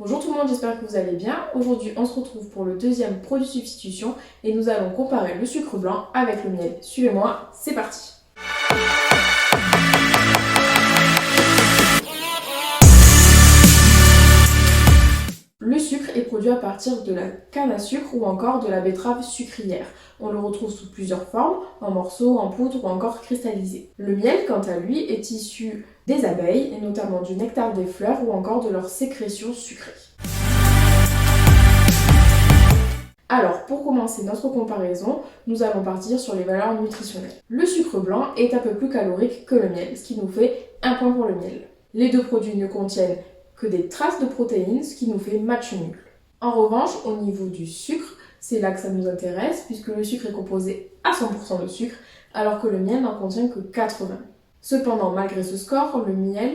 Bonjour tout le monde, j'espère que vous allez bien. Aujourd'hui, on se retrouve pour le deuxième produit substitution et nous allons comparer le sucre blanc avec le miel. Suivez-moi, c'est parti. Le sucre est produit à partir de la canne à sucre ou encore de la betterave sucrière. On le retrouve sous plusieurs formes, en morceaux, en poudre ou encore cristallisé. Le miel, quant à lui, est issu des abeilles, et notamment du nectar des fleurs ou encore de leur sécrétion sucrée. Alors, pour commencer notre comparaison, nous allons partir sur les valeurs nutritionnelles. Le sucre blanc est un peu plus calorique que le miel, ce qui nous fait un point pour le miel. Les deux produits ne contiennent que des traces de protéines, ce qui nous fait match nul. En revanche, au niveau du sucre, c'est là que ça nous intéresse, puisque le sucre est composé à 100% de sucre, alors que le miel n'en contient que 80%. Cependant, malgré ce score, le miel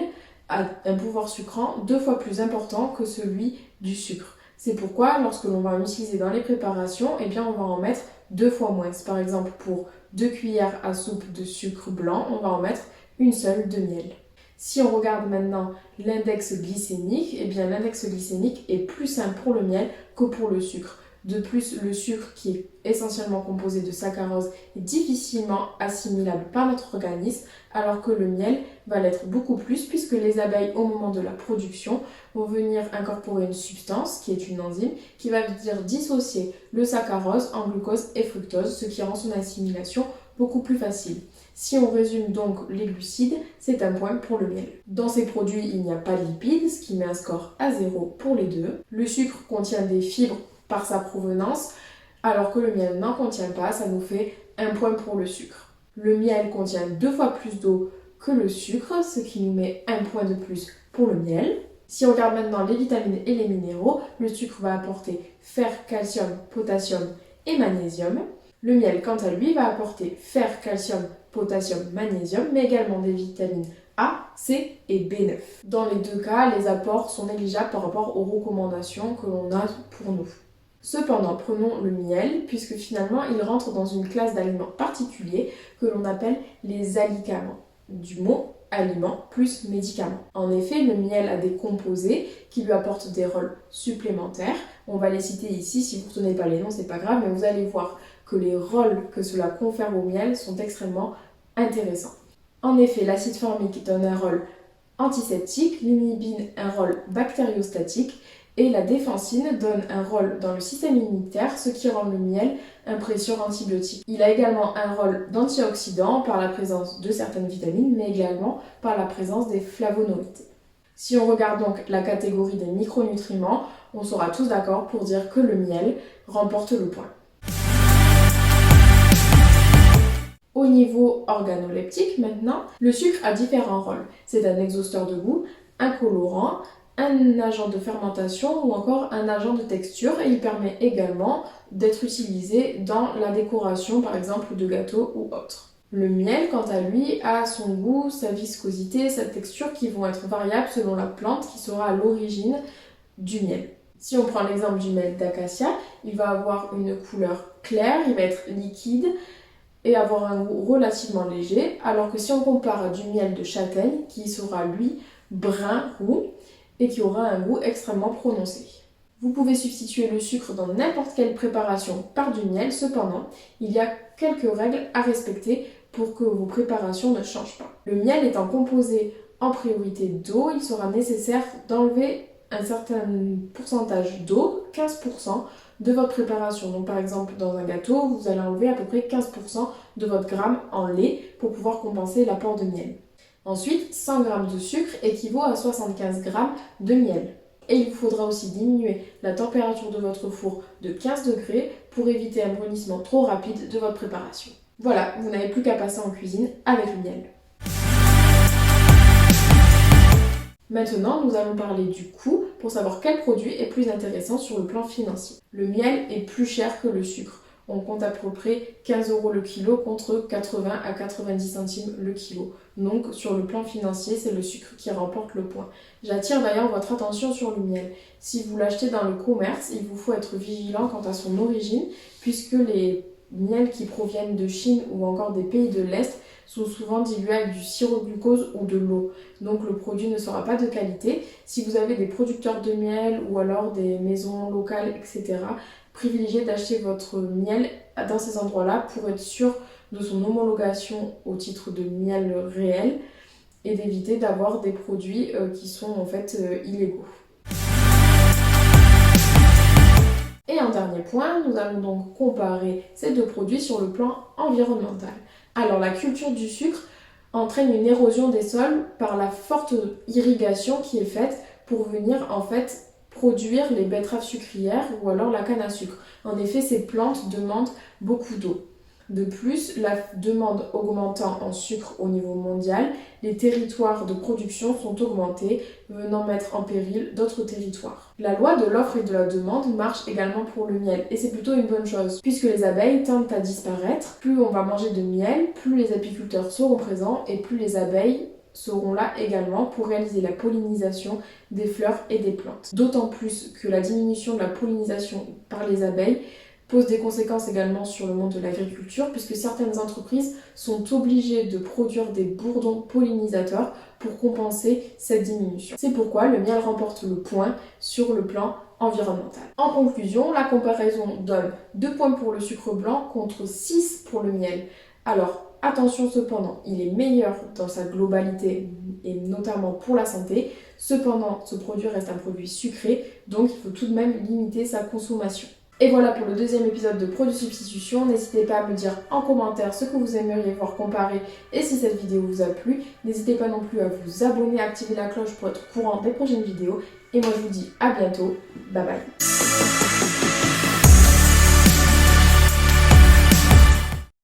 a un pouvoir sucrant 2 fois plus important que celui du sucre. C'est pourquoi, lorsque l'on va l'utiliser dans les préparations, on va en mettre 2 fois moins. Par exemple, pour 2 cuillères à soupe de sucre blanc, on va en mettre une seule de miel. Si on regarde maintenant l'index glycémique, l'index glycémique est plus simple pour le miel que pour le sucre. De plus, le sucre, qui est essentiellement composé de saccharose, est difficilement assimilable par notre organisme, alors que le miel va l'être beaucoup plus, puisque les abeilles, au moment de la production, vont venir incorporer une substance, qui est une enzyme, qui va venir dissocier le saccharose en glucose et fructose, ce qui rend son assimilation beaucoup plus facile. Si on résume donc les glucides, c'est un point pour le miel. Dans ces produits, il n'y a pas de lipides, ce qui met un score à 0 pour les deux. Le sucre contient des fibres par sa provenance, alors que le miel n'en contient pas, ça nous fait un point pour le sucre. Le miel contient 2 fois plus d'eau que le sucre, ce qui nous met un point de plus pour le miel. Si on regarde maintenant les vitamines et les minéraux, le sucre va apporter fer, calcium, potassium et magnésium. Le miel, quant à lui, va apporter fer, calcium, potassium, magnésium, mais également des vitamines A, C et B9. Dans les deux cas, les apports sont négligeables par rapport aux recommandations que l'on a pour nous. Cependant, prenons le miel, puisque finalement, il rentre dans une classe d'aliments particuliers que l'on appelle les alicaments, du mot aliment plus médicament. En effet, le miel a des composés qui lui apportent des rôles supplémentaires. On va les citer ici, si vous ne retenez pas les noms, c'est pas grave, mais vous allez voir que les rôles que cela confère au miel sont extrêmement intéressants. En effet, l'acide formique donne un rôle antiseptique, l'inhibine un rôle bactériostatique et la défensine donne un rôle dans le système immunitaire, ce qui rend le miel un précieux antibiotique. Il a également un rôle d'antioxydant par la présence de certaines vitamines, mais également par la présence des flavonoïdes. Si on regarde donc la catégorie des micronutriments, on sera tous d'accord pour dire que le miel remporte le point. Au niveau organoleptique maintenant, le sucre a différents rôles. C'est un exhausteur de goût, un colorant, un agent de fermentation ou encore un agent de texture, et il permet également d'être utilisé dans la décoration par exemple de gâteaux ou autres. Le miel, quant à lui, a son goût, sa viscosité, sa texture qui vont être variables selon la plante qui sera à l'origine du miel. Si on prend l'exemple du miel d'acacia, il va avoir une couleur claire, il va être liquide et avoir un goût relativement léger, alors que si on compare à du miel de châtaigne, qui sera lui brun roux et qui aura un goût extrêmement prononcé. Vous pouvez substituer le sucre dans n'importe quelle préparation par du miel, cependant, il y a quelques règles à respecter pour que vos préparations ne changent pas. Le miel étant composé en priorité d'eau, il sera nécessaire d'enlever un certain pourcentage d'eau, 15%, de votre préparation. Donc par exemple, dans un gâteau, vous allez enlever à peu près 15% de votre gramme en lait pour pouvoir compenser l'apport de miel. Ensuite, 100 g de sucre équivaut à 75 g de miel. Et il vous faudra aussi diminuer la température de votre four de 15 degrés pour éviter un brunissement trop rapide de votre préparation. Voilà, vous n'avez plus qu'à passer en cuisine avec le miel. Maintenant, nous allons parler du coût pour savoir quel produit est plus intéressant sur le plan financier. Le miel est plus cher que le sucre. On compte à peu près 15 € le kilo contre 80 à 90 centimes le kilo. Donc sur le plan financier, c'est le sucre qui remporte le point. J'attire d'ailleurs votre attention sur le miel. Si vous l'achetez dans le commerce, il vous faut être vigilant quant à son origine, puisque les miels qui proviennent de Chine ou encore des pays de l'Est sont souvent dilués avec du sirop de glucose ou de l'eau. Donc le produit ne sera pas de qualité. Si vous avez des producteurs de miel ou alors des maisons locales, etc., privilégiez d'acheter votre miel dans ces endroits-là pour être sûr de son homologation au titre de miel réel et d'éviter d'avoir des produits qui sont en fait illégaux. Et un dernier point, nous allons donc comparer ces deux produits sur le plan environnemental. Alors la culture du sucre entraîne une érosion des sols par la forte irrigation qui est faite pour venir en fait produire les betteraves sucrières ou alors la canne à sucre. En effet, ces plantes demandent beaucoup d'eau. De plus, la demande augmentant en sucre au niveau mondial, les territoires de production sont augmentés, venant mettre en péril d'autres territoires. La loi de l'offre et de la demande marche également pour le miel, et c'est plutôt une bonne chose, puisque les abeilles tendent à disparaître. Plus on va manger de miel, plus les apiculteurs seront présents, et plus les abeilles seront là également pour réaliser la pollinisation des fleurs et des plantes. D'autant plus que la diminution de la pollinisation par les abeilles pose des conséquences également sur le monde de l'agriculture puisque certaines entreprises sont obligées de produire des bourdons pollinisateurs pour compenser cette diminution. C'est pourquoi le miel remporte le point sur le plan environnemental. En conclusion, la comparaison donne 2 points pour le sucre blanc contre 6 pour le miel. Alors, attention cependant, il est meilleur dans sa globalité et notamment pour la santé. Cependant, ce produit reste un produit sucré, donc il faut tout de même limiter sa consommation. Et voilà pour le deuxième épisode de Produits Substitution. N'hésitez pas à me dire en commentaire ce que vous aimeriez voir comparer et si cette vidéo vous a plu. N'hésitez pas non plus à vous abonner, à activer la cloche pour être au courant des prochaines vidéos. Et moi je vous dis à bientôt. Bye bye.